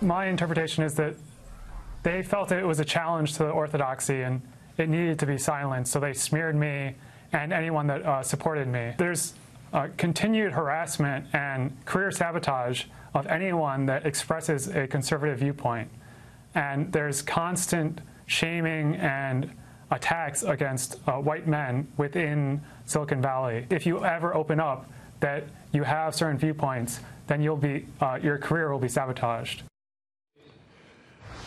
My interpretation is that they felt it was a challenge to the orthodoxy and it needed to be silenced, so they smeared me and anyone that supported me. There's continued harassment and career sabotage of anyone that expresses a conservative viewpoint. And there's constant shaming and attacks against white men within Silicon Valley. If you ever open up that you have certain viewpoints, then your career will be sabotaged.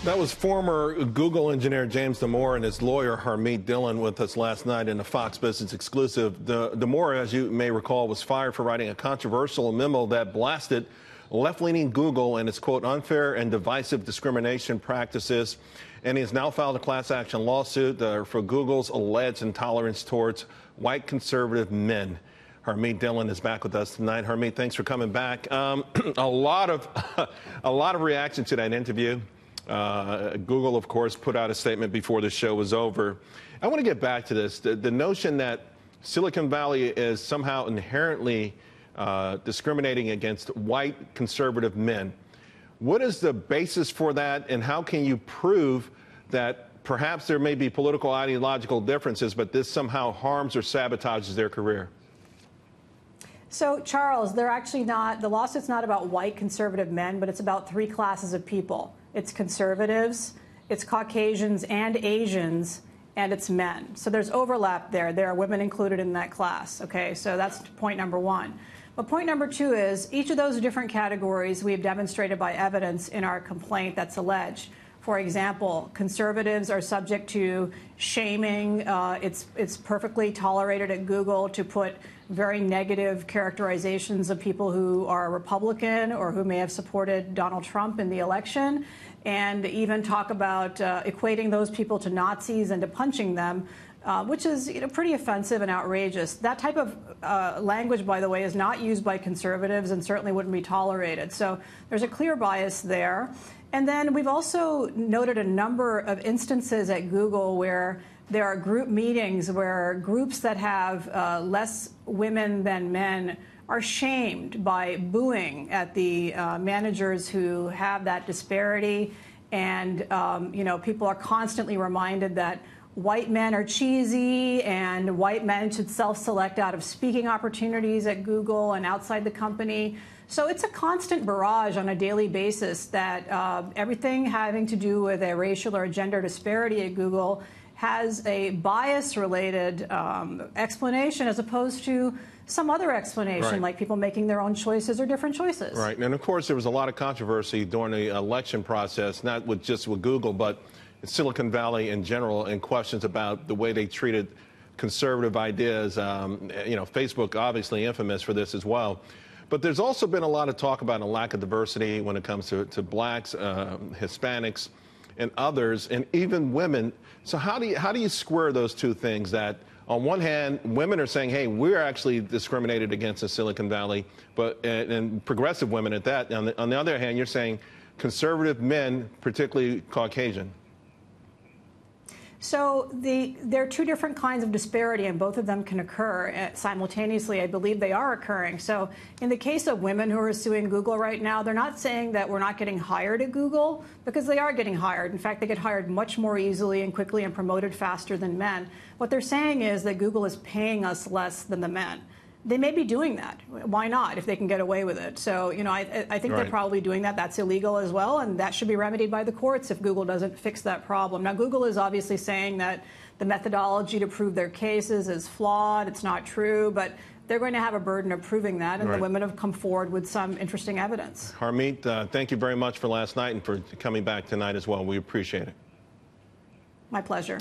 That was former Google engineer James Damore and his lawyer Harmeet Dhillon with us last night in a Fox Business exclusive. Damore, as you may recall, was fired for writing a controversial memo that blasted left-leaning Google and its, quote, unfair and divisive discrimination practices. And he has now filed a class action lawsuit for Google's alleged intolerance towards white conservative men. Harmeet Dhillon is back with us tonight. Harmeet, thanks for coming back. A lot of reaction to that interview. Google, of course, put out a statement before the show was over. I want to get back to this. The notion that Silicon Valley is somehow inherently discriminating against white conservative men. What is the basis for that, and how can you prove that perhaps there may be political ideological differences, but this somehow harms or sabotages their career? So, Charles, they're actually not, the lawsuit's not about white conservative men, but it's about three classes of people. It's conservatives, it's Caucasians and Asians, and it's men. So there's overlap there. There are women included in that class. Okay, so that's point number one. But point number two is each of those different categories we have demonstrated by evidence in our complaint that's alleged. For example, conservatives are subject to shaming. It's perfectly tolerated at Google to put very negative characterizations of people who are Republican or who may have supported Donald Trump in the election, and even talk about equating those people to Nazis and to punching them, which is pretty offensive and outrageous. That type of language, by the way, is not used by conservatives and certainly wouldn't be tolerated. So there's a clear bias there. And then we've also noted a number of instances at Google where there are group meetings where groups that have less women than men are shamed by booing at the managers who have that disparity. And, people are constantly reminded that white men are cheesy and white men should self-select out of speaking opportunities at Google and outside the company. So it's a constant barrage on a daily basis that everything having to do with a racial or gender disparity at Google has a bias-related explanation as opposed to some other explanation, right, like people making their own choices or different choices. Right. And, of course, there was a lot of controversy during the election process, not just with Google, but Silicon Valley in general, and questions about the way they treated conservative ideas. Facebook obviously infamous for this as well. But there's also been a lot of talk about a lack of diversity when it comes to blacks, Hispanics, and others, and even women. So how do you square those two things? That on one hand, women are saying, "Hey, we're actually discriminated against in Silicon Valley," and progressive women at that. On the other hand, you're saying conservative men, particularly Caucasian. So there are two different kinds of disparity, and both of them can occur simultaneously. I believe they are occurring. So in the case of women who are suing Google right now, they're not saying that we're not getting hired at Google, because they are getting hired. In fact, they get hired much more easily and quickly and promoted faster than men. What they're saying is that Google is paying us less than the men. They may be doing that. Why not, if they can get away with it? So, I think right, they're probably doing that. That's illegal as well, and that should be remedied by the courts if Google doesn't fix that problem. Now, Google is obviously saying that the methodology to prove their cases is flawed. It's not true, but they're going to have a burden of proving that, and right, the women have come forward with some interesting evidence. Harmeet, thank you very much for last night and for coming back tonight as well. We appreciate it. My pleasure.